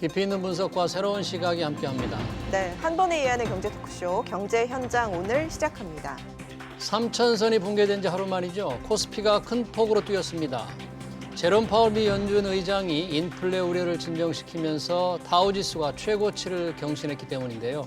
깊이 있는 분석과 새로운 시각이 함께합니다. 네, 한 번에 이해하는 경제 토크쇼 경제 현장 오늘 시작합니다. 3천선이 붕괴된 지 하루 만이죠. 코스피가 큰 폭으로 뛰었습니다. 제롬 파월 미 연준 의장이 인플레 우려를 진정시키면서 다우지수가 최고치를 경신했기 때문인데요.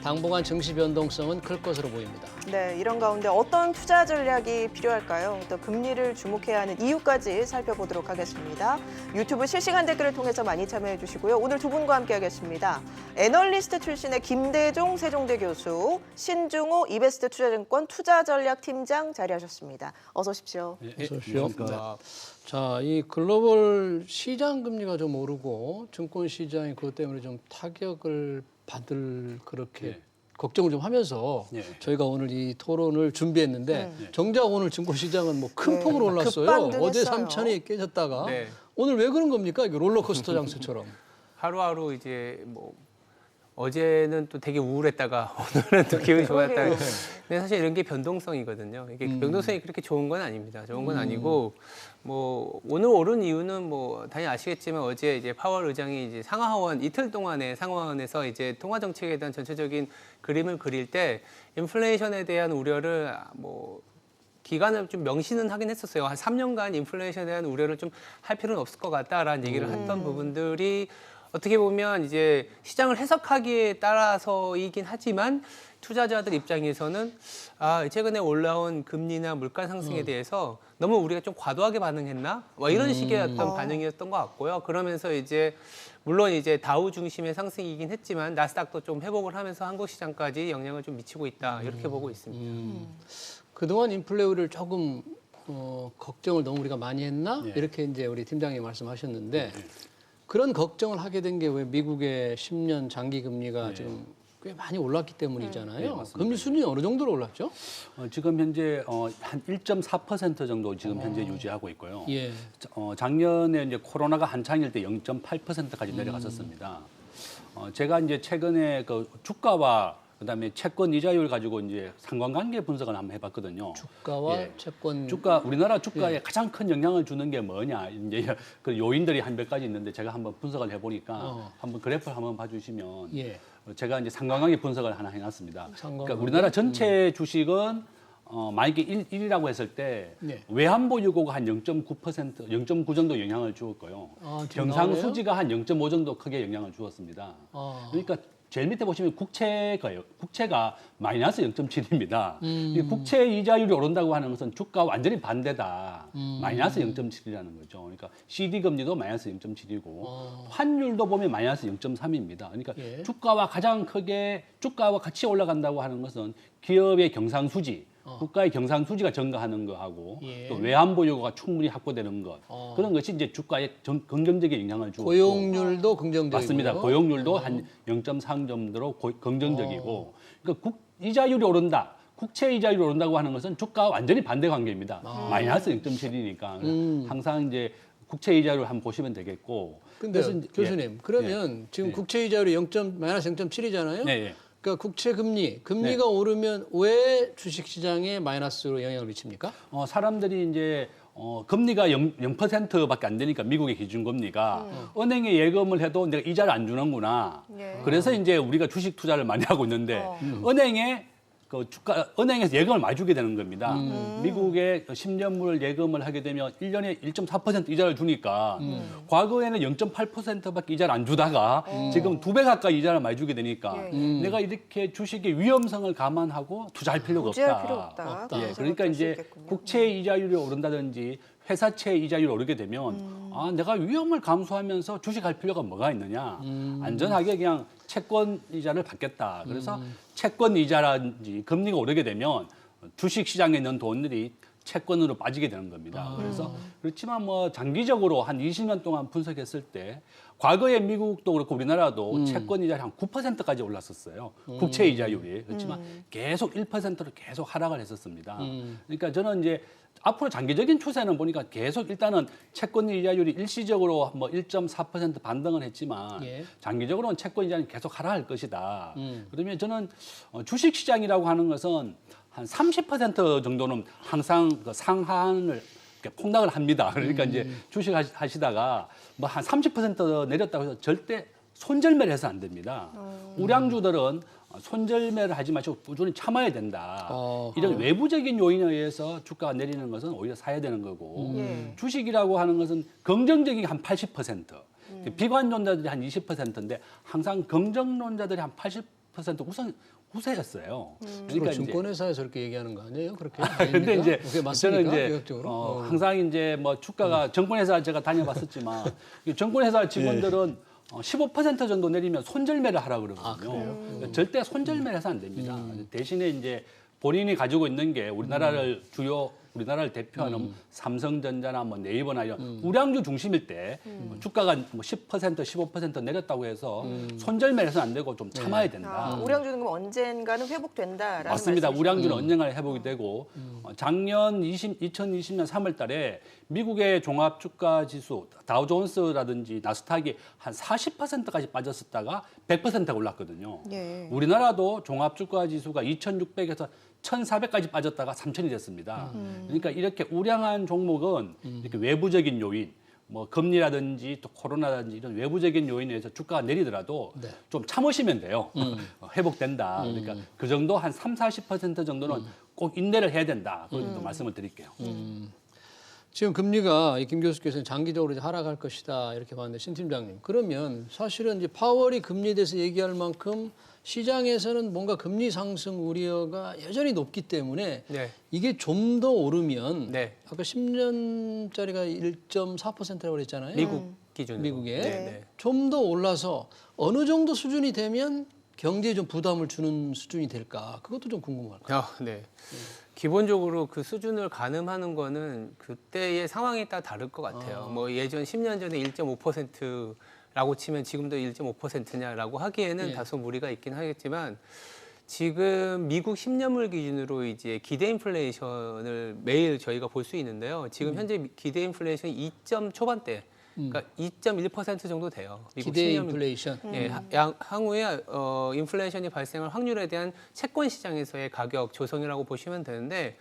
당분간 증시 변동성은 클 것으로 보입니다. 네, 이런 가운데 어떤 투자 전략이 필요할까요? 또 금리를 주목해야 하는 이유까지 살펴보도록 하겠습니다. 유튜브 실시간 댓글을 통해서 많이 참여해 주시고요. 오늘 두 분과 함께하겠습니다. 애널리스트 출신의 김대종 세종대 교수, 신중호 이베스트 투자증권 투자전략팀장 자리하셨습니다. 어서 오십시오. 어서 오십시오. 자, 이 글로벌 시장 금리가 좀 오르고 증권 시장이 그것 때문에 좀 타격을 받을 그렇게 걱정을 좀 하면서 저희가 오늘 이 토론을 준비했는데 정작 오늘 증권 시장은 뭐 큰 폭으로 올랐어요. 어제 3천이 깨졌다가 오늘 왜 그런 겁니까? 이게 롤러코스터 장수처럼. 하루하루 이제 뭐 어제는 또 되게 우울했다가 오늘은 또 기분이 좋았다가 근데 사실 이런 게 변동성이거든요. 이게 변동성이 그렇게 좋은 건 아닙니다. 좋은 건 아니고 뭐 오늘 오른 이유는 뭐 당연히 아시겠지만 어제 이제 파월 의장이 이제 상하원 이틀 동안의 상하원에서 이제 통화 정책에 대한 전체적인 그림을 그릴 때 인플레이션에 대한 우려를 뭐 기간을 좀 명시는 하긴 했었어요. 한 3년간 인플레이션에 대한 우려를 좀 할 필요는 없을 것 같다라는 얘기를 했던 부분들이 어떻게 보면 이제 시장을 해석하기에 따라서이긴 하지만 투자자들 입장에서는 최근에 올라온 금리나 물가 상승에 대해서 너무 우리가 좀 과도하게 반응했나? 뭐 이런 식의 어떤 반응이었던 것 같고요. 그러면서 이제 물론 이제 다우 중심의 상승이긴 했지만 나스닥도 좀 회복을 하면서 한국 시장까지 영향을 좀 미치고 있다 이렇게 보고 있습니다. 그동안 인플레 우려를 조금 걱정을 너무 우리가 많이 했나? 이렇게 이제 우리 팀장님 말씀하셨는데 그런 걱정을 하게 된 게 왜 미국의 10년 장기 금리가 지금 꽤 많이 올랐기 때문이잖아요. 금리 수준이 어느 정도로 올랐죠? 지금 현재 한 1.4% 정도 지금 현재 유지하고 있고요. 예. 작년에 이제 코로나가 한창일 때 0.8%까지 내려갔었습니다. 제가 이제 최근에 그 주가와 그다음에 채권 이자율 가지고 이제 상관관계 분석을 한번 해봤거든요. 주가와 채권. 우리나라 주가에 가장 큰 영향을 주는 게 뭐냐 이제 그 요인들이 한 몇 가지 있는데 제가 한번 분석을 해보니까 한번 그래프를 한번 봐주시면 제가 이제 상관관계 분석을 하나 해놨습니다. 그러니까 우리나라 전체 주식은 만약에 1이라고 했을 때 외환보 유고가 한 0.9%, 0.9 정도 영향을 주었고요. 경상수지가 한 0.5 정도 크게 영향을 주었습니다. 그러니까 제일 밑에 보시면 국채가요. 국채가 마이너스 0.7입니다. 이 국채 이자율이 오른다고 하는 것은 주가 완전히 반대다. 마이너스 0.7이라는 거죠. 그러니까 CD 금리도 마이너스 0.7이고 환율도 보면 마이너스 0.3입니다. 그러니까 주가와 가장 크게 주가와 같이 올라간다고 하는 것은 기업의 경상수지, 국가의 경상수지가 증가하는 거하고 또 외환보 유고가 충분히 확보되는 것 그런 것이 이제 주가에 긍정적인 영향을 주고 고용률도 긍정적이고 맞습니다. 고용률도 한 0.3 정도로 긍정적이고 그러니까 이자율이 오른다. 국채 이자율이 오른다고 하는 것은 주가와 완전히 반대 관계입니다. 마이너스 0.7이니까 항상 이제 국채 이자율을 한번 보시면 되겠고. 근데 교수님 그러면 지금 국채 이자율이 마이너스 0.7이잖아요. 그러니까 국채 금리가 오르면 왜 주식 시장에 마이너스로 영향을 미칩니까? 사람들이 이제 금리가 0%밖에 안 되니까 미국의 기준금리가 은행에 예금을 해도 내가 이자를 안 주는구나. 그래서 이제 우리가 주식 투자를 많이 하고 있는데 은행에서 예금을 많이 주게 되는 겁니다. 미국의 10년물 예금을 하게 되면 1년에 1.4% 이자를 주니까 과거에는 0.8%밖에 이자를 안 주다가 지금 2배 가까이 이자를 많이 주게 되니까 내가 이렇게 주식의 위험성을 감안하고 투자할 필요가 없다. 그러니까 이제 국채 이자율이 오른다든지 회사채 이자율이 오르게 되면 내가 위험을 감수하면서 주식할 필요가 뭐가 있느냐. 안전하게 그냥 채권 이자를 받겠다. 그래서 채권 이자라든지 금리가 오르게 되면 주식 시장에 있는 돈들이 채권으로 빠지게 되는 겁니다. 그래서 그렇지만 뭐 장기적으로 한 20년 동안 분석했을 때 과거에 미국도 그렇고 우리나라도 채권 이자율이 한 9%까지 올랐었어요. 국채 이자율이. 그렇지만 계속 1%로 계속 하락을 했었습니다. 그러니까 저는 이제 앞으로 장기적인 추세는 보니까 계속 일단은 채권 이자율이 일시적으로 뭐 1.4% 반등을 했지만 장기적으로는 채권 이자는 계속 하락할 것이다. 그러면 저는 주식 시장이라고 하는 것은 한 30% 정도는 항상 그 상한을 폭락을 합니다. 그러니까 이제 주식 하시다가 뭐 한 30% 내렸다고 해서 절대 손절매를 해서 안 됩니다. 우량주들은 손절매를 하지 마시고 꾸준히 참아야 된다. 이런 외부적인 요인에 의해서 주가가 내리는 것은 오히려 사야 되는 거고 주식이라고 하는 것은 긍정적인 한 80%, 비관론자들이 한 20%인데 항상 긍정론자들이 한 80% 우세였어요. 그러니까 증권회사에서 그렇게 얘기하는 거 아니에요? 그렇게? 근데 이제 그게 맞습니까? 저는 이제 교육적으로? 항상 이제 뭐 주가가 정권회사 제가 다녀봤었지만 이 정권회사 직원들은 15% 정도 내리면 손절매를 하라고 그러거든요. 그러니까 절대 손절매를 해서 안 됩니다. 대신에 이제 본인이 가지고 있는 게 우리나라를 대표하는 삼성전자나 뭐 네이버나 이런 우량주 중심일 때 주가가 뭐 10%, 15% 내렸다고 해서 손절매를 해서는 안 되고 좀 참아야 된다. 우량주는 그럼 언젠가는 회복된다라는 맞습니다. 말씀이시죠? 우량주는 언젠가 회복이 되고 작년 2020년 3월 달에 미국의 종합주가지수 다우존스라든지 나스닥이 한 40%까지 빠졌었다가 100%가 올랐거든요. 예. 우리나라도 종합주가지수가 2,600에서 1,400까지 빠졌다가 3,000이 됐습니다. 그러니까 이렇게 우량한 종목은 이렇게 외부적인 요인, 뭐 금리라든지 또 코로나라든지 이런 외부적인 요인에 의해서 주가가 내리더라도 좀 참으시면 돼요. 회복된다. 그러니까 그 정도 한 30-40% 정도는 꼭 인내를 해야 된다. 그런 정도 말씀을 드릴게요. 지금 금리가 김 교수께서는 장기적으로 이제 하락할 것이다 이렇게 봤는데 신 팀장님 그러면 사실은 이제 파월이 금리에 대해서 얘기할 만큼 시장에서는 뭔가 금리 상승 우려가 여전히 높기 때문에 네. 이게 좀 더 오르면 네. 아까 10년짜리가 1.4%라고 그랬잖아요. 미국 기준으로. 미국에 네. 좀 더 올라서 어느 정도 수준이 되면 경제에 좀 부담을 주는 수준이 될까? 그것도 좀 궁금할까요? 네. 기본적으로 그 수준을 가늠하는 거는 그때의 상황에 따라 다를 것 같아요. 뭐 예전 10년 전에 1.5%라고 치면 지금도 1.5%냐라고 하기에는 다소 무리가 있긴 하겠지만 지금 미국 10년물 기준으로 이제 기대 인플레이션을 매일 저희가 볼 수 있는데요. 지금 현재 기대 인플레이션이 2점 초반대. 그러니까 2.1% 정도 돼요. 미국 기대 10년 인플레이션. 예, 향후에 인플레이션이 발생할 확률에 대한 채권 시장에서의 가격 조성이라고 보시면 되는데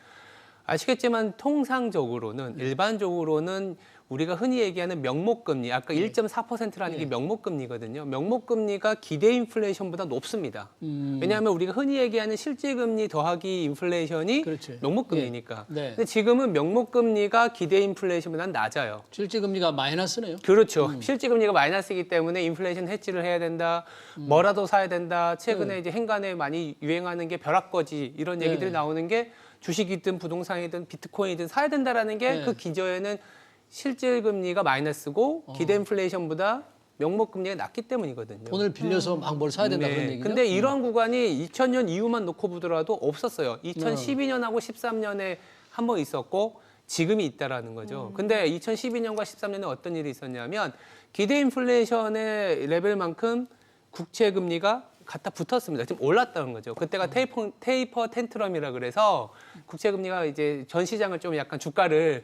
아시겠지만 통상적으로는 일반적으로는 우리가 흔히 얘기하는 명목금리, 아까 1.4%라는 게 명목금리거든요. 명목금리가 기대 인플레이션보다 높습니다. 왜냐하면 우리가 흔히 얘기하는 실질금리 더하기 인플레이션이 그렇지. 명목금리니까. 네. 근데 지금은 명목금리가 기대 인플레이션보다 낮아요. 실제 금리가 마이너스네요. 그렇죠. 실질금리가 마이너스이기 때문에 인플레이션 해지를 해야 된다. 뭐라도 사야 된다. 최근에 이제 행간에 많이 유행하는 게 벼락거지 이런 얘기들이 나오는 게 주식이든 부동산이든 비트코인이든 사야 된다라는 게 그 기저에는 실질금리가 마이너스고 기대 인플레이션보다 명목금리가 낮기 때문이거든요. 돈을 빌려서 막 뭘 사야 된다 그런 얘기죠. 근데 이런 구간이 2000년 이후만 놓고 보더라도 없었어요. 2012년하고 13년에 한 번 있었고 지금이 있다라는 거죠. 근데 2012년과 13년에 어떤 일이 있었냐면 기대 인플레이션의 레벨만큼 국채 금리가 갖다 붙었습니다. 지금 올랐다는 거죠. 그때가 테이퍼 텐트럼이라 그래서 국채 금리가 이제 전 시장을 좀 약간 주가를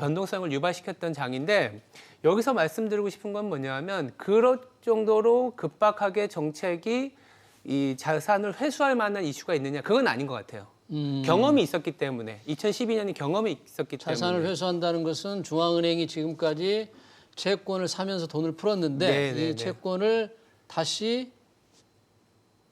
변동성을 유발시켰던 장인데 여기서 말씀드리고 싶은 건 뭐냐면 그럴 정도로 급박하게 정책이 이 자산을 회수할 만한 이슈가 있느냐 그건 아닌 것 같아요. 경험이 있었기 때문에 2012년이 경험이 있었기 때문에 자산을 회수한다는 것은 중앙은행이 지금까지 채권을 사면서 돈을 풀었는데 이 채권을 다시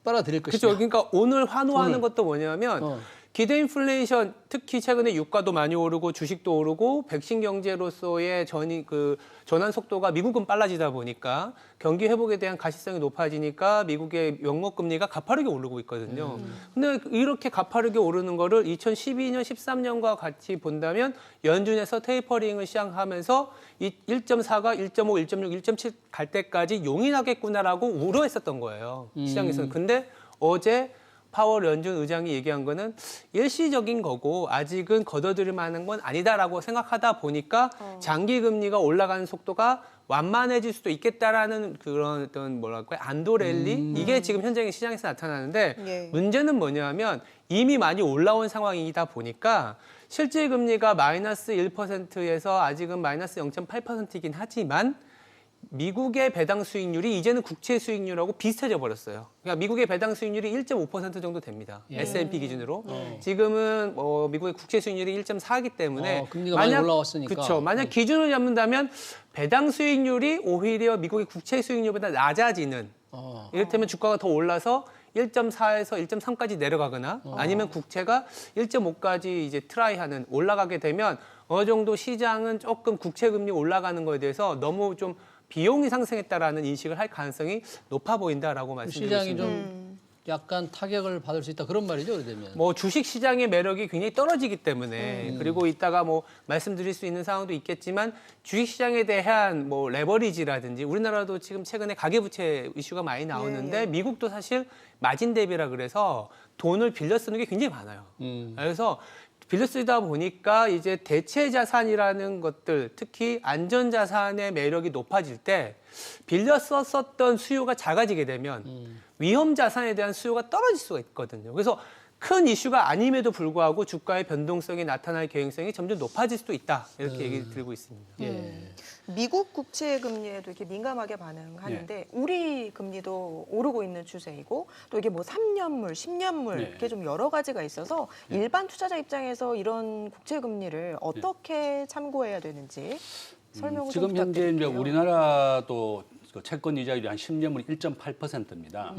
빨아들일 것이다. 그렇죠. 그러니까 오늘 환호하는 것도 뭐냐면 기대 인플레이션 특히 최근에 유가도 많이 오르고 주식도 오르고 백신 경제로서의 전환 속도가 미국은 빨라지다 보니까 경기 회복에 대한 가시성이 높아지니까 미국의 명목금리가 가파르게 오르고 있거든요. 근데 이렇게 가파르게 오르는 거를 2012년, 13년과 같이 본다면 연준에서 테이퍼링을 시작하면서 1.4가 1.5, 1.6, 1.7 갈 때까지 용인하겠구나라고 우려했었던 거예요. 시장에서는. 근데 어제 파월 연준 의장이 얘기한 거는 일시적인 거고 아직은 걷어들일 만한 건 아니다라고 생각하다 보니까 장기 금리가 올라가는 속도가 완만해질 수도 있겠다라는 그런 어떤 뭐랄까요 안도 랠리 이게 지금 현재 시장에서 나타나는데 문제는 뭐냐면 이미 많이 올라온 상황이다 보니까 실질 금리가 마이너스 1%에서 아직은 마이너스 0.8%이긴 하지만 미국의 배당 수익률이 이제는 국채 수익률하고 비슷해져 버렸어요. 그러니까 미국의 배당 수익률이 1.5% 정도 됩니다. S&P 기준으로. 지금은 미국의 국채 수익률이 1.4이기 때문에 금리가 많이 올라왔으니까. 그렇죠. 만약 기준을 잡는다면 배당 수익률이 오히려 미국의 국채 수익률보다 낮아지는 이를테면 주가가 더 올라서 1.4에서 1.3까지 내려가거나 아니면 국채가 1.5까지 이제 트라이하는 올라가게 되면 어느 정도 시장은 조금 국채 금리 올라가는 거에 대해서 너무 좀 비용이 상승했다라는 인식을 할 가능성이 높아 보인다라고 말씀드리고 시장이 있습니다. 좀 약간 타격을 받을 수 있다 그런 말이죠, 그러면. 뭐 주식 시장의 매력이 굉장히 떨어지기 때문에 그리고 이따가 뭐 말씀드릴 수 있는 상황도 있겠지만 주식 시장에 대한 뭐 레버리지라든지 우리나라도 지금 최근에 가계부채 이슈가 많이 나오는데 미국도 사실 마진 대비라 그래서 돈을 빌려 쓰는 게 굉장히 많아요. 그래서 빌려 쓰다 보니까 이제 대체 자산이라는 것들, 특히 안전 자산의 매력이 높아질 때 빌려 썼던 수요가 작아지게 되면 위험 자산에 대한 수요가 떨어질 수가 있거든요. 그래서 큰 이슈가 아님에도 불구하고 주가의 변동성이 나타날 개연성이 점점 높아질 수도 있다. 이렇게 얘기 드리고 있습니다. 예. 미국 국채 금리에도 이렇게 민감하게 반응하는데 우리 금리도 오르고 있는 추세이고 또 이게 뭐 3년물, 10년물 이렇게 좀 여러 가지가 있어서 일반 투자자 입장에서 이런 국채 금리를 어떻게 참고해야 되는지 설명을 좀 지금 현재 이제 부탁드릴게요. 우리나라도 그 채권 이자율이 한 10년물이 1.8%입니다.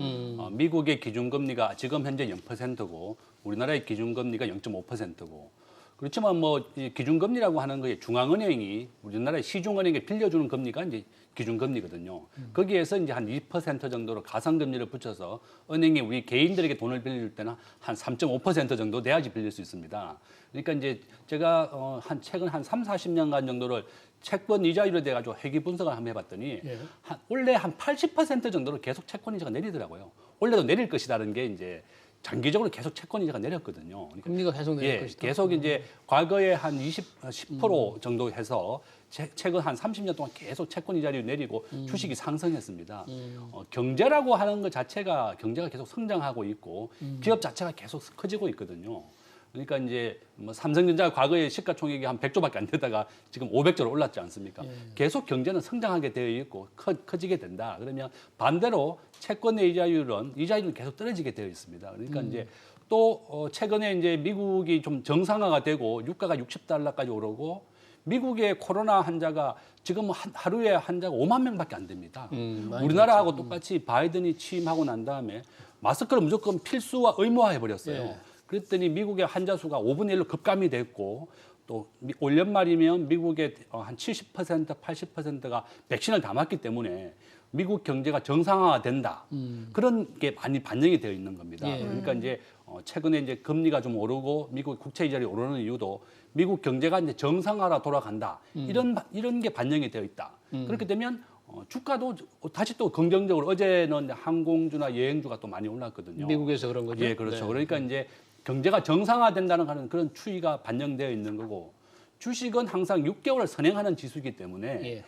미국의 기준금리가 지금 현재 0%고 우리나라의 기준금리가 0.5%고 그렇지만 뭐 이 기준금리라고 하는 거에 중앙은행이 우리나라의 시중은행에 빌려주는 금리가 이제 기준금리거든요. 거기에서 이제 한 2% 정도로 가상금리를 붙여서 은행이 우리 개인들에게 돈을 빌릴 때는 한 3.5% 정도 돼야지 빌릴 수 있습니다. 그러니까 이제 제가 최근 한 3, 40년간 정도를 채권 이자율에 대해 가지고 회귀 분석을 한번 해봤더니 원래 한 80% 정도로 계속 채권 이자가 내리더라고요. 원래도 내릴 것이라는 게 이제 장기적으로 계속 채권 이자가 내렸거든요. 그러니까 금리가 계속 내릴 것이다. 계속 이제 과거에 한 10% 정도 해서 최근 한 30년 동안 계속 채권 이자율이 내리고 주식이 상승했습니다. 경제라고 하는 것 자체가 경제가 계속 성장하고 있고 기업 자체가 계속 커지고 있거든요. 그러니까 이제 뭐 삼성전자 과거에 시가총액이 한 100조밖에 안 되다가 지금 500조로 올랐지 않습니까? 계속 경제는 성장하게 되어 있고 커지게 된다. 그러면 반대로 채권의 이자율은 계속 떨어지게 되어 있습니다. 그러니까 이제 또 최근에 이제 미국이 좀 정상화가 되고 유가가 60달러까지 오르고 미국의 코로나 환자가 지금 하루에 환자가 5만 명밖에 안 됩니다. 우리나라하고 똑같이 바이든이 취임하고 난 다음에 마스크를 무조건 필수화 의무화해 버렸어요. 그랬더니 미국의 환자 수가 5분의 1로 급감이 됐고 또 올 연말이면 미국의 한 70%, 80%가 백신을 다 맞기 때문에 미국 경제가 정상화된다. 그런 게 많이 반영이 되어 있는 겁니다. 그러니까 이제 최근에 이제 금리가 좀 오르고 미국 국채 이자율이 오르는 이유도 미국 경제가 이제 정상화로 돌아간다. 이런 게 반영이 되어 있다. 그렇게 되면 주가도 다시 또 긍정적으로 어제는 항공주나 여행주가 또 많이 올랐거든요. 미국에서 그런 거죠? 예, 그렇죠. 그러니까 이제 경제가 정상화된다는 그런 추이가 반영되어 있는 거고 주식은 항상 6개월을 선행하는 지수이기 때문에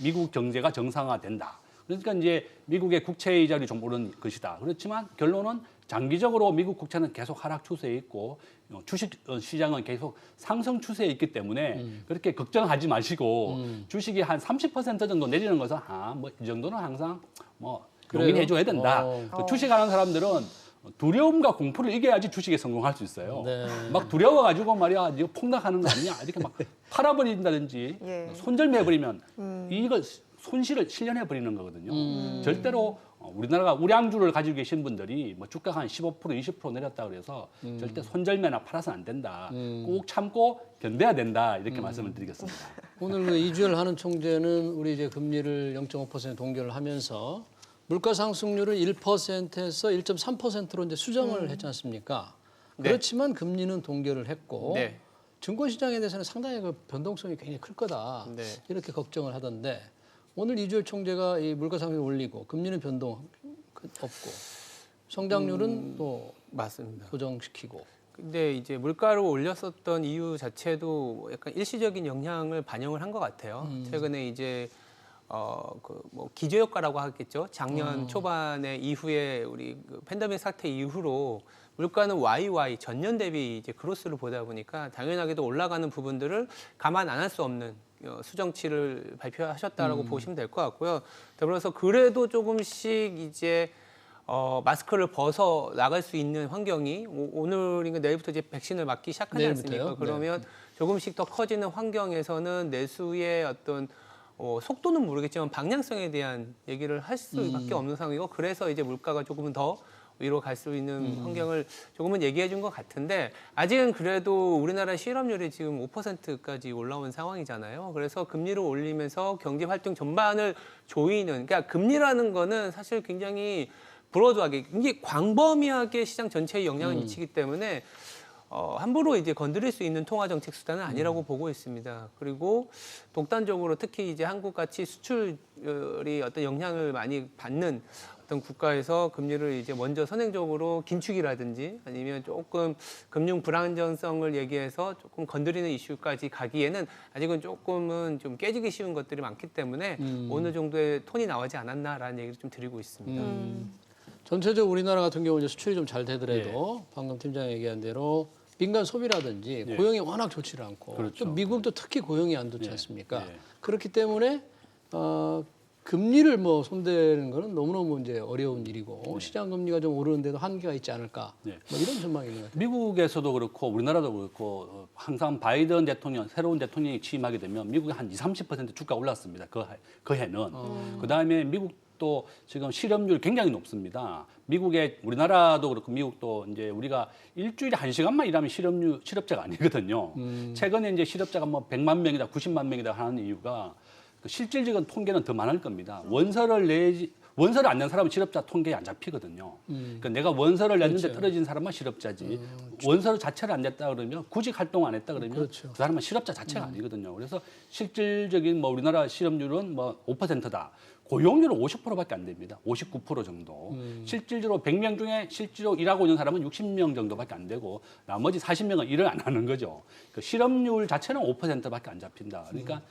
미국 경제가 정상화된다. 그러니까 이제 미국의 국채 이자율이 좀 오른 것이다. 그렇지만 결론은 장기적으로 미국 국채는 계속 하락 추세에 있고 주식 시장은 계속 상승 추세에 있기 때문에 그렇게 걱정하지 마시고 주식이 한 30% 정도 내리는 것은 뭐 이 정도는 항상 뭐 용인해 줘야 된다. 주식하는 사람들은 두려움과 공포를 이겨야지 주식에 성공할 수 있어요. 막 두려워가지고 말이야, 이거 폭락하는 거 아니냐 이렇게 막 팔아버린다든지 손절매버리면 이거 손실을 실현해 버리는 거거든요. 절대로 우리나라가 우량주를 가지고 계신 분들이 뭐 주가가 한 15%, 20% 내렸다 그래서 절대 손절매나 팔아서 안 된다. 꼭 참고 견뎌야 된다. 이렇게 말씀을 드리겠습니다. 오늘 그 이주열 하는 총재는 우리 이제 금리를 0.5% 동결을 하면서 물가 상승률을 1%에서 1.3%로 이제 수정을 했지 않습니까? 그렇지만 금리는 동결을 했고 증권 시장에 대해서는 상당히 그 변동성이 굉장히 클 거다. 이렇게 걱정을 하던데 오늘 이주열 총재가 이 물가 상승을 올리고 금리는 변동 없고 성장률은 또 맞습니다. 고정시키고. 근데 이제 물가를 올렸었던 이유 자체도 약간 일시적인 영향을 반영을 한 것 같아요. 최근에 이제 뭐 기저효과라고 하겠죠. 작년 초반에 이후에 우리 그 팬데믹 사태 이후로 물가는 YY 전년 대비 이제 그로스를 보다 보니까 당연하게도 올라가는 부분들을 감안 안 할 수 없는 수정치를 발표하셨다라고 보시면 될 것 같고요. 더불어서 그래도 조금씩 이제 마스크를 벗어 나갈 수 있는 환경이 오늘인가 내일부터 이제 백신을 맞기 시작하지 내일부터요? 않습니까? 그러면 조금씩 더 커지는 환경에서는 내수의 어떤 속도는 모르겠지만 방향성에 대한 얘기를 할 수밖에 없는 상황이고 그래서 이제 물가가 조금은 더 위로 갈 수 있는 환경을 조금은 얘기해 준 것 같은데 아직은 그래도 우리나라 실업률이 지금 5%까지 올라온 상황이잖아요. 그래서 금리를 올리면서 경제 활동 전반을 조이는 그러니까 금리라는 거는 사실 굉장히 브로드하게 이게 광범위하게 시장 전체에 영향을 미치기 때문에 함부로 이제 건드릴 수 있는 통화 정책 수단은 아니라고 보고 있습니다. 그리고 독단적으로 특히 이제 한국 같이 수출이 어떤 영향을 많이 받는 어떤 국가에서 금리를 이제 먼저 선행적으로 긴축이라든지 아니면 조금 금융 불안정성을 얘기해서 조금 건드리는 이슈까지 가기에는 아직은 조금은 좀 깨지기 쉬운 것들이 많기 때문에 어느 정도의 톤이 나오지 않았나라는 얘기를 좀 드리고 있습니다. 전체적으로 우리나라 같은 경우 이제 수출이 좀 잘 되더라도 방금 팀장이 얘기한 대로 민간 소비라든지 예. 고용이 워낙 좋지를 않고 그렇죠. 또 미국도 특히 고용이 안 좋지 예. 않습니까? 예. 그렇기 때문에 금리를 뭐 손대는 거는 너무너무 이제 어려운 일이고 시장 금리가 좀 오르는데도 한계가 있지 않을까 네. 뭐 이런 전망이 있는 것 같아요. 미국에서도 그렇고 우리나라도 그렇고 항상 바이든 대통령 새로운 대통령이 취임하게 되면 미국이 한 20-30% 주가 올랐습니다. 그 해는. 그다음에 미국도 지금 실업률 굉장히 높습니다. 미국에 우리나라도 그렇고 미국도 이제 우리가 일주일에 1시간만 일하면 실업자가 아니거든요. 최근에 이제 실업자가 뭐 100만 명이다, 90만 명이다 하는 이유가 그 실질적인 통계는 더 많을 겁니다. 원서를 안 낸 사람은 실업자 통계에 안 잡히거든요. 그러니까 내가 원서를 냈는데 그렇죠. 떨어진 사람만 실업자지. 원서 자체를 안 냈다 그러면 구직 활동 안 했다 그러면 그렇죠. 그 사람은 실업자 자체가 아니거든요. 그래서 실질적인 뭐 우리나라 실업률은 뭐 5%다. 고용률은 50%밖에 안 됩니다. 59% 정도. 실질적으로 100명 중에 실제로 일하고 있는 사람은 60명 정도밖에 안 되고 나머지 40명은 일을 안 하는 거죠. 그 실업률 자체는 5%밖에 안 잡힌다. 그러니까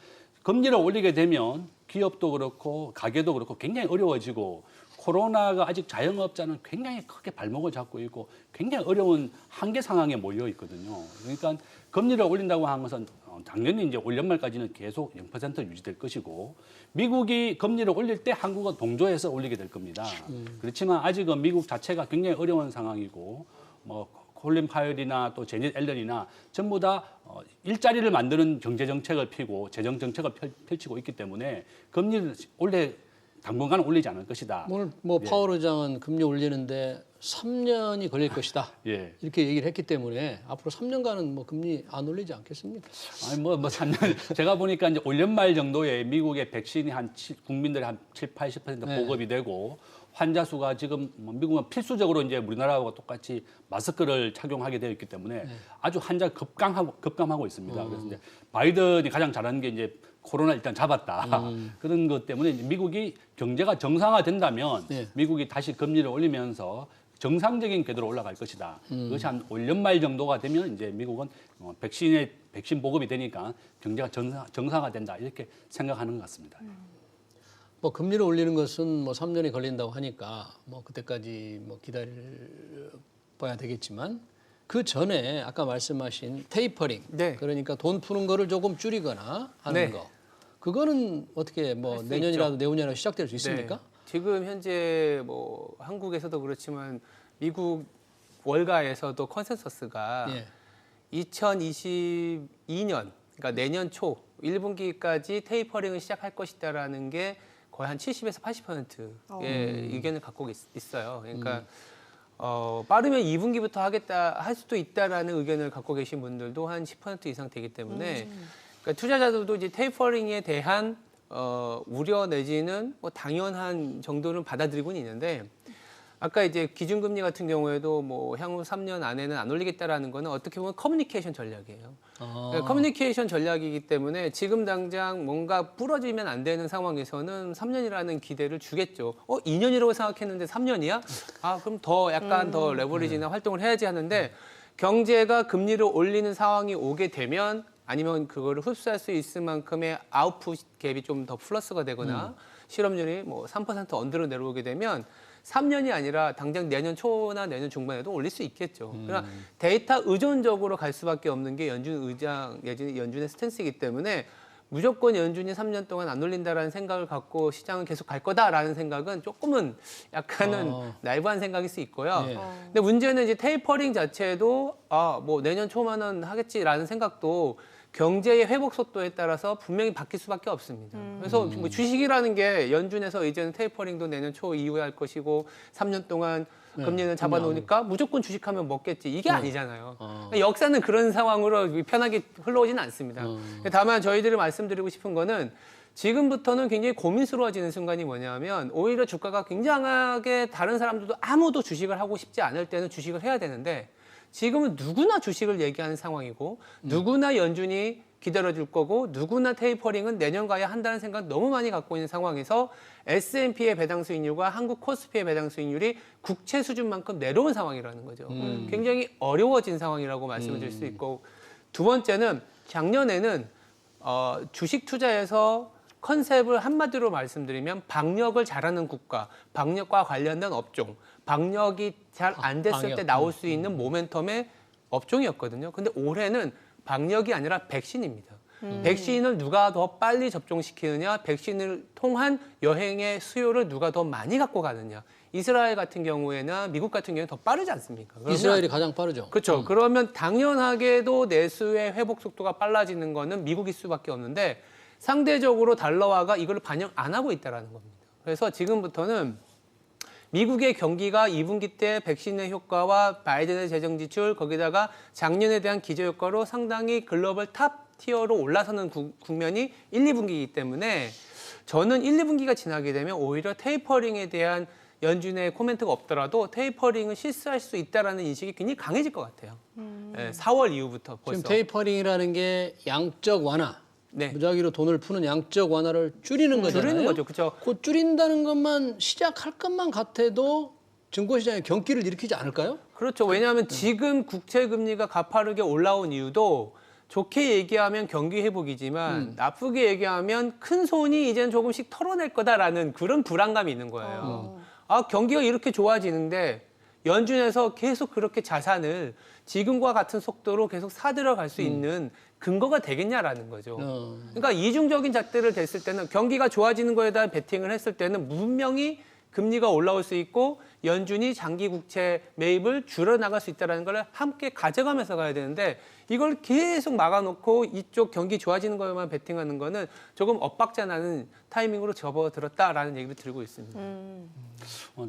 금리를 올리게 되면 기업도 그렇고 가게도 그렇고 굉장히 어려워지고 코로나가 아직 자영업자는 굉장히 크게 발목을 잡고 있고 굉장히 어려운 한계 상황에 몰려 있거든요. 그러니까 금리를 올린다고 하는 것은 당연히 이제 올 연말까지는 계속 0% 유지될 것이고 미국이 금리를 올릴 때 한국은 동조해서 올리게 될 겁니다. 그렇지만 아직은 미국 자체가 굉장히 어려운 상황이고 뭐 콜린 파웰이나 또 제닛 앨런이나 전부 다 일자리를 만드는 경제 정책을 펴고 재정 정책을 펼치고 있기 때문에 금리를 당분간 올리지 않을 것이다. 오늘 뭐 파월 의장은 금리 올리는데 3년이 걸릴 것이다. 예. 이렇게 얘기를 했기 때문에 앞으로 3년간은 뭐 금리 안 올리지 않겠습니까? 아니 뭐 3년 제가 보니까 이제 올 연말 정도에 미국의 백신이 국민들이 한 7-80% 네. 보급이 되고 환자 수가 지금 뭐 미국은 필수적으로 이제 우리나라와 똑같이 마스크를 착용하게 되어 있기 때문에 아주 환자 급감하고 있습니다. 그래서 이제 바이든이 가장 잘하는 게 이제 코로나 일단 잡았다. 그런 것 때문에 이제 미국이 경제가 정상화된다면 네. 미국이 다시 금리를 올리면서 정상적인 궤도로 올라갈 것이다. 그것이 한 올 연말 정도가 되면 이제 미국은 백신 보급이 되니까 경제가 정상화된다 이렇게 생각하는 것 같습니다. 뭐 금리를 올리는 것은 뭐 3년이 걸린다고 하니까 뭐 그때까지 뭐 기다려 봐야 되겠지만 그 전에 아까 말씀하신 테이퍼링 네. 그러니까 돈 푸는 거를 조금 줄이거나 하는 네. 거 그거는 어떻게 뭐 할수 내년이라도 있죠. 내후년이라도 시작될 수 있습니까? 네. 지금 현재 뭐 한국에서도 그렇지만 미국 월가에서도 컨센서스가 예. 2022년 그러니까 내년 초 1분기까지 테이퍼링을 시작할 것이다라는 게 거의 한 70에서 80%의 의견을 갖고 있어요. 그러니까 빠르면 2분기부터 하겠다 할 수도 있다라는 의견을 갖고 계신 분들도 한 10% 이상 되기 때문에 그러니까 투자자들도 이제 테이퍼링에 대한 우려 내지는 뭐 당연한 정도는 받아들이고는 있는데 아까 이제 기준금리 같은 경우에도 뭐 향후 3년 안에는 안 올리겠다라는 거는 어떻게 보면 커뮤니케이션 전략이에요. 그러니까 커뮤니케이션 전략이기 때문에 지금 당장 뭔가 부러지면 안 되는 상황에서는 3년이라는 기대를 주겠죠. 2년이라고 생각했는데 3년이야? 아, 그럼 더 약간 더 레버리지나 활동을 해야지 하는데 경제가 금리를 올리는 상황이 오게 되면 아니면 그거를 흡수할 수 있을 만큼의 아웃풋 갭이 좀 더 플러스가 되거나 실업률이 뭐 3% 언더로 내려오게 되면 3년이 아니라 당장 내년 초나 내년 중반에도 올릴 수 있겠죠. 그러나 데이터 의존적으로 갈 수밖에 없는 게 연준 의장 내지는 연준의 스탠스이기 때문에 무조건 연준이 3년 동안 안 올린다라는 생각을 갖고 시장은 계속 갈 거다라는 생각은 조금은 약간은 나이브한 생각일 수 있고요. 예. 근데 문제는 이제 테이퍼링 자체도 뭐 내년 초만은 하겠지라는 생각도 경제의 회복 속도에 따라서 분명히 바뀔 수밖에 없습니다. 그래서 뭐 주식이라는 게 연준에서 이제는 테이퍼링도 내년 초 이후에 할 것이고 3년 동안 금리는 잡아놓으니까 무조건 주식하면 먹겠지. 이게 아니잖아요. 그러니까 역사는 그런 상황으로 편하게 흘러오지는 않습니다. 다만 저희들이 말씀드리고 싶은 거는 지금부터는 굉장히 고민스러워지는 순간이 뭐냐면 오히려 주가가 굉장하게 다른 사람들도 아무도 주식을 하고 싶지 않을 때는 주식을 해야 되는데 지금은 누구나 주식을 얘기하는 상황이고 누구나 연준이 기다려줄 거고 누구나 테이퍼링은 내년 가야 한다는 생각 너무 많이 갖고 있는 상황에서 S&P의 배당 수익률과 한국 코스피의 배당 수익률이 국채 수준만큼 내려온 상황이라는 거죠. 굉장히 어려워진 상황이라고 말씀을 드릴 수 있고 두 번째는 작년에는 주식 투자에서 컨셉을 한마디로 말씀드리면 방역을 잘하는 국가, 방역과 관련된 업종, 방역이 잘 안 됐을 방역. 때 나올 수 있는 모멘텀의 업종이었거든요. 근데 올해는 방역이 아니라 백신입니다. 백신을 누가 더 빨리 접종시키느냐, 백신을 통한 여행의 수요를 누가 더 많이 갖고 가느냐. 이스라엘 같은 경우에나 미국 같은 경우는 더 빠르지 않습니까? 그러면 이스라엘이 가장 빠르죠. 그렇죠. 그러면 당연하게도 내수의 회복 속도가 빨라지는 거는 미국일 수밖에 없는데 상대적으로 달러화가 이걸 반영 안 하고 있다는 겁니다. 그래서 지금부터는 미국의 경기가 2분기 때 백신의 효과와 바이든의 재정 지출 거기다가 작년에 대한 기저 효과로 상당히 글로벌 탑 티어로 올라서는 국면이 1, 2분기이기 때문에 저는 1, 2분기가 지나게 되면 오히려 테이퍼링에 대한 연준의 코멘트가 없더라도 테이퍼링은 실수할 수 있다라는 인식이 굉장히 강해질 것 같아요. 네, 4월 이후부터 벌써. 지금 테이퍼링이라는 게 양적 완화. 네. 무작위로 돈을 푸는 양적 완화를 줄이는 거잖아요. 줄이는 거죠. 그렇죠. 그 줄인다는 것만 시작할 것만 같아도 증권시장에 경기를 일으키지 않을까요? 그렇죠. 왜냐하면 지금 국채 금리가 가파르게 올라온 이유도 좋게 얘기하면 경기 회복이지만 나쁘게 얘기하면 큰 손이 이제는 조금씩 털어낼 거다라는 그런 불안감이 있는 거예요. 경기가 이렇게 좋아지는데 연준에서 계속 그렇게 자산을 지금과 같은 속도로 계속 사들어갈 수 있는 근거가 되겠냐라는 거죠. 그러니까 이중적인 잣대를 댔을 때는 경기가 좋아지는 거에 대한 베팅을 했을 때는 분명히 금리가 올라올 수 있고 연준이 장기 국채 매입을 줄여나갈 수 있다는 걸 함께 가져가면서 가야 되는데 이걸 계속 막아놓고 이쪽 경기 좋아지는 거에만 베팅하는 거는 조금 엇박자 나는 타이밍으로 접어들었다라는 얘기를 드리고 있습니다.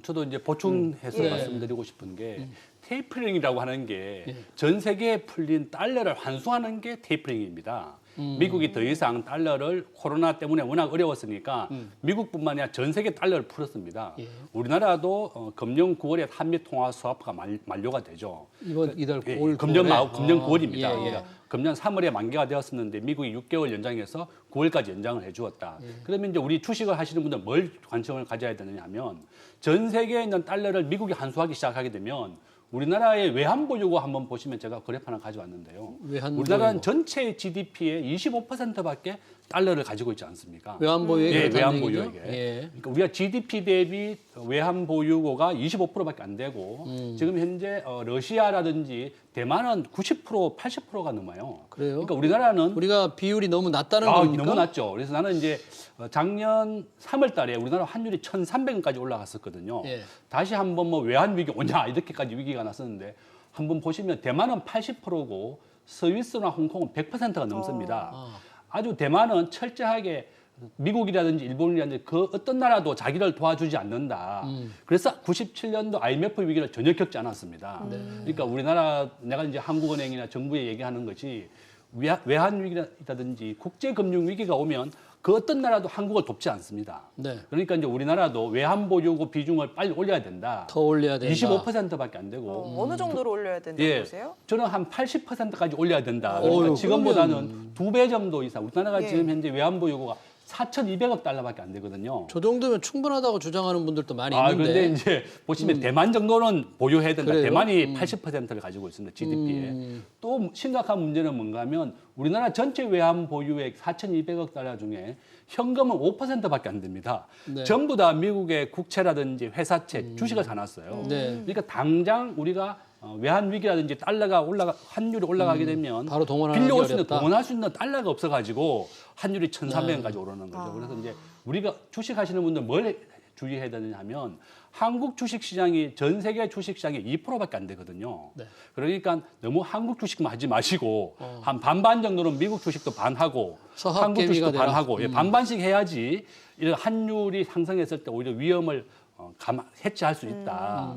저도 이제 보충해서 말씀드리고 싶은 게 테이퍼링이라고 하는 게 전 세계에 풀린 달러를 환수하는 게 테이퍼링입니다. 미국이 더 이상 달러를 코로나 때문에 워낙 어려웠으니까 미국뿐만 아니라 전 세계 달러를 풀었습니다. 우리나라도 금년 9월에 한미 통화 스와프가 만료가 되죠. 이달 예, 9월 금년 9월입니다. 예, 예. 그러니까 금년 3월에 만기가 되었었는데 미국이 6개월 연장해서 9월까지 연장을 해주었다. 그러면 이제 우리 주식을 하시는 분들 뭘 관심을 가져야 되느냐 하면 전 세계에 있는 달러를 미국이 환수하기 시작하게 되면 우리나라의 외환보 요구 한번 보시면 제가 그래프 하나 가져왔는데요. 외환보 우리나라는 요구. 전체 GDP의 25%밖에 달러를 가지고 있지 않습니까? 외환보유액이 예, 그렇다는 외환보유액에. 얘기죠? 예. 그러니까 우리가 GDP 대비 외환보유고가 25%밖에 안 되고 지금 현재 러시아라든지 대만은 90%, 80%가 넘어요. 그래요? 그러니까 우리나라는 우리가 비율이 너무 낮다는 겁니까? 너무 낮죠. 그래서 나는 이제 작년 3월 달에 우리나라 환율이 1,300원까지 올라갔었거든요. 예. 다시 한번 뭐 외환 위기 오냐 이렇게까지 위기가 났었는데 한번 보시면 대만은 80%고 스위스나 홍콩은 100%가 넘습니다. 아주 대만은 철저하게 미국이라든지 일본이라든지 그 어떤 나라도 자기를 도와주지 않는다. 그래서 97년도 IMF 위기를 전혀 겪지 않았습니다. 그러니까 우리나라 내가 이제 한국은행이나 정부에 얘기하는 것이 외환 위기라든지 국제금융 위기가 오면 그 어떤 나라도 한국을 돕지 않습니다. 네. 그러니까 이제 우리나라도 외환보유고 비중을 빨리 올려야 된다. 더 올려야 된다. 25%밖에 안 되고. 어느 정도로 올려야 된다고 보세요? 저는 한 80%까지 올려야 된다. 어휴, 그러니까 지금보다는 2배 정도 이상. 우리나라가 예. 지금 현재 외환보유고가 4,200억 달러밖에 안 되거든요. 저 정도면 충분하다고 주장하는 분들도 많이 아, 있는데. 근데 이제 보시면 대만 정도는 보유해야 된다. 그래요? 대만이 80%를 가지고 있습니다. GDP에. 또 심각한 문제는 뭔가 하면 우리나라 전체 외환 보유액 4,200억 달러 중에 현금은 5%밖에 안 됩니다. 네. 전부 다 미국의 국채라든지 회사채, 주식을 사놨어요. 네. 그러니까 당장 우리가 외환 위기라든지 달러가 환율이 올라가게 되면 바로 동원하기 빌려올 수 있는 어렵다. 동원할 수 있는 달러가 없어가지고 환율이 1,300원까지 오르는 거죠. 그래서 이제 우리가 주식하시는 분들 뭘 주의해야 되느냐 하면 한국 주식시장이 전 세계 주식시장의 2%밖에 안 되거든요. 네. 그러니까 너무 한국 주식만 하지 마시고 한 반반 정도는 미국 주식도 반하고 서학 한국 주식도 개미가 되라. 반하고 예, 반반씩 해야지 이런 환율이 상승했을 때 오히려 위험을 해치할 수 있다.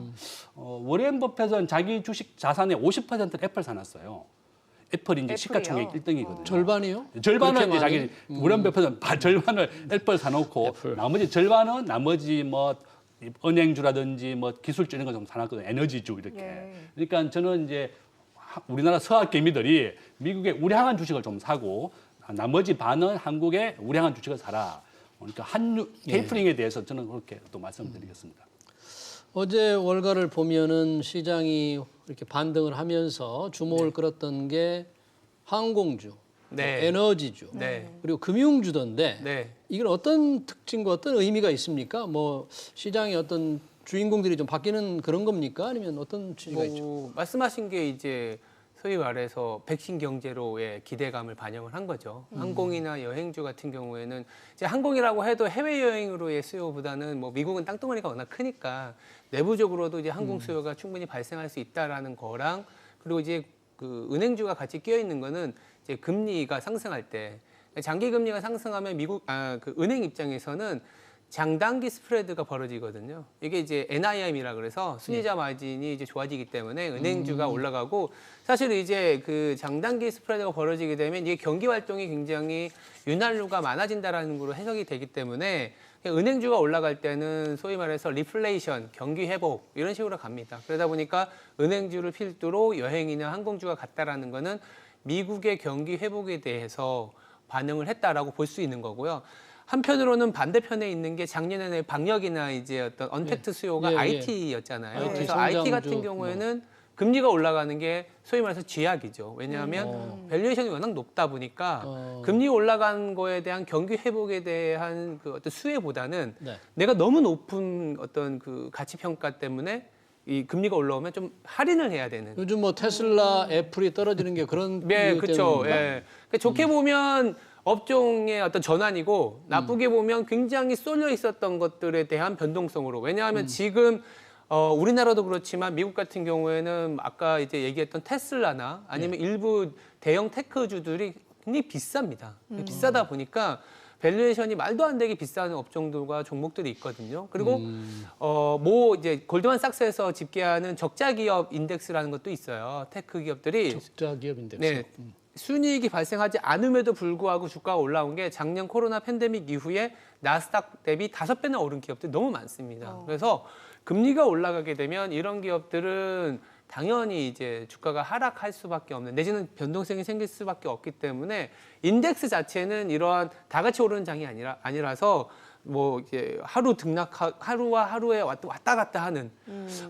워렌 버핏은 자기 주식 자산의 50%를 애플 사놨어요. 애플이 이제 애플이요? 시가총액 1등이거든요. 절반이요? 절반은 그렇게 이제 많이? 자기 워렌 버핏은 절반을 애플 사놓고 애플. 나머지 절반은 나머지 뭐 은행주라든지 뭐 기술주 이런 거 좀 사놨거든요. 에너지주 이렇게. 예. 그러니까 저는 이제 우리나라 서학 개미들이 미국의 우량한 주식을 좀 사고 나머지 반은 한국의 우량한 주식을 사라. 그러니까 한유 테이프링에 대해서 저는 그렇게 또 말씀드리겠습니다. 어제 월가를 보면은 시장이 이렇게 반등을 하면서 주목을 끌었던 게 항공주, 네. 에너지주, 네. 그리고 금융주던데 네. 이건 어떤 특징과 어떤 의미가 있습니까? 뭐 시장의 어떤 주인공들이 좀 바뀌는 그런 겁니까? 아니면 어떤 취지가 있죠? 말씀하신 게 이제 소위 말해서 백신 경제로의 기대감을 반영을 한 거죠. 항공이나 여행주 같은 경우에는 이제 항공이라고 해도 해외 여행으로의 수요보다는 뭐 미국은 땅덩어리가 워낙 크니까 내부적으로도 이제 항공 수요가 충분히 발생할 수 있다라는 거랑 그리고 이제 그 은행주가 같이 끼어 있는 거는 이제 금리가 상승할 때 장기 금리가 상승하면 그 은행 입장에서는 장단기 스프레드가 벌어지거든요. 이게 이제 NIM이라 그래서 순이자 마진이 이제 좋아지기 때문에 은행주가 올라가고 사실 이제 그 장단기 스프레드가 벌어지게 되면 이게 경기 활동이 굉장히 윤활유가 많아진다라는 걸로 해석이 되기 때문에 은행주가 올라갈 때는 소위 말해서 리플레이션, 경기 회복 이런 식으로 갑니다. 그러다 보니까 은행주를 필두로 여행이나 항공주가 갔다라는 거는 미국의 경기 회복에 대해서 반응을 했다라고 볼 수 있는 거고요. 한편으로는 반대편에 있는 게 작년에는 방역이나 이제 어떤 언택트 수요가 예, 예. IT였잖아요. IT 그래서 성장주, IT 같은 경우에는 금리가 올라가는 게 소위 말해서 쥐약이죠. 왜냐하면 밸류에이션이 워낙 높다 보니까 금리 올라간 거에 대한 경기 회복에 대한 그 어떤 수혜보다는 네. 내가 너무 높은 어떤 그 가치 평가 때문에 이 금리가 올라오면 좀 할인을 해야 되는. 요즘 뭐 테슬라, 애플이 떨어지는 게 그런 네, 이유 그렇죠. 때문입니까? 예. 그러니까 좋게 보면 업종의 어떤 전환이고 나쁘게 보면 굉장히 쏠려 있었던 것들에 대한 변동성으로. 왜냐하면 지금 우리나라도 그렇지만 미국 같은 경우에는 아까 이제 얘기했던 테슬라나 아니면 일부 대형 테크주들이 굉장히 비쌉니다. 비싸다 보니까 밸류에이션이 말도 안 되게 비싼 업종들과 종목들이 있거든요. 그리고 뭐 이제 골드만삭스에서 집계하는 적자 기업 인덱스라는 것도 있어요. 테크 기업들이 적자 기업 인덱스. 네. 순이익이 발생하지 않음에도 불구하고 주가가 올라온 게 작년 코로나 팬데믹 이후에 나스닥 대비 5배나 오른 기업들이 너무 많습니다. 그래서 금리가 올라가게 되면 이런 기업들은 당연히 이제 주가가 하락할 수밖에 없는 내지는 변동성이 생길 수밖에 없기 때문에 인덱스 자체는 이러한 다 같이 오르는 장이 아니라서 뭐 이제 하루와 하루에 왔다 갔다 하는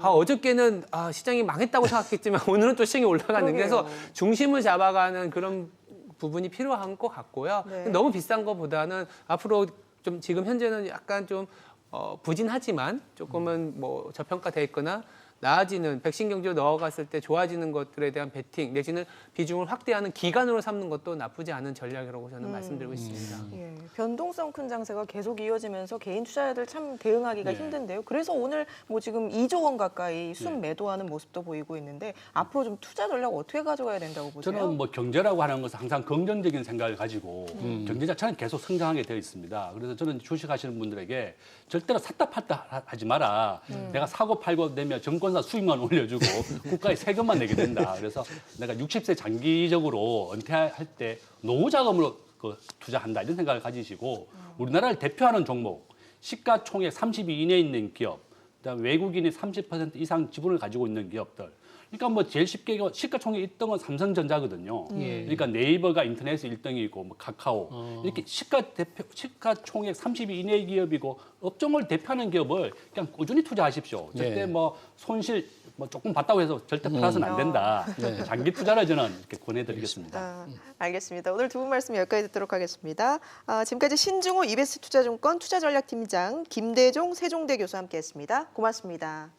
어저께는 시장이 망했다고 생각했지만 오늘은 또 시장이 올라가는 그러게요. 그래서 중심을 잡아가는 그런 부분이 필요한 것 같고요. 네. 너무 비싼 것보다는 앞으로 좀 지금 현재는 약간 좀 부진하지만 조금은 뭐 저평가돼 있거나 나아지는 백신 경제로 넣어갔을 때 좋아지는 것들에 대한 베팅 내지는 비중을 확대하는 기간으로 삼는 것도 나쁘지 않은 전략이라고 저는 말씀드리고 있습니다. 예, 변동성 큰 장세가 계속 이어지면서 개인 투자자들 참 대응하기가 네. 힘든데요. 그래서 오늘 뭐 지금 2조 원 가까이 순매도하는 모습도 보이고 있는데 앞으로 좀 투자 전략 어떻게 가져가야 된다고 보세요? 저는 뭐 경제라고 하는 것은 항상 긍정적인 생각을 가지고 경제 자체는 계속 성장하게 되어 있습니다. 그래서 저는 주식하시는 분들에게 절대로 샀다 팔다 하지 마라. 내가 사고 팔고 내면 정권사 수익만 올려주고 국가에 세금만 내게 된다. 그래서 내가 60세 장기적으로 은퇴할 때 노후 자금으로 투자한다 이런 생각을 가지시고 우리나라를 대표하는 종목 시가총액 30위 이내에 있는 기업 그다음 외국인이 30% 이상 지분을 가지고 있는 기업들. 그러니까 뭐 제일 쉽게 시가총액 1등은 삼성전자거든요. 예. 그러니까 네이버가 인터넷에 1등이고 뭐 카카오 이렇게 시가총액 30위 이내 기업이고 업종을 대표하는 기업을 그냥 꾸준히 투자하십시오. 절대 예. 뭐 손실 뭐 조금 봤다고 해서 절대 팔아서는 안 된다. 네. 장기 투자를 저는 이렇게 권해드리겠습니다. 알겠습니다. 오늘 두 분 말씀 여기까지 듣도록 하겠습니다. 지금까지 신중호 이베스트투자증권 투자전략팀장 김대종 세종대 교수와 함께했습니다. 고맙습니다.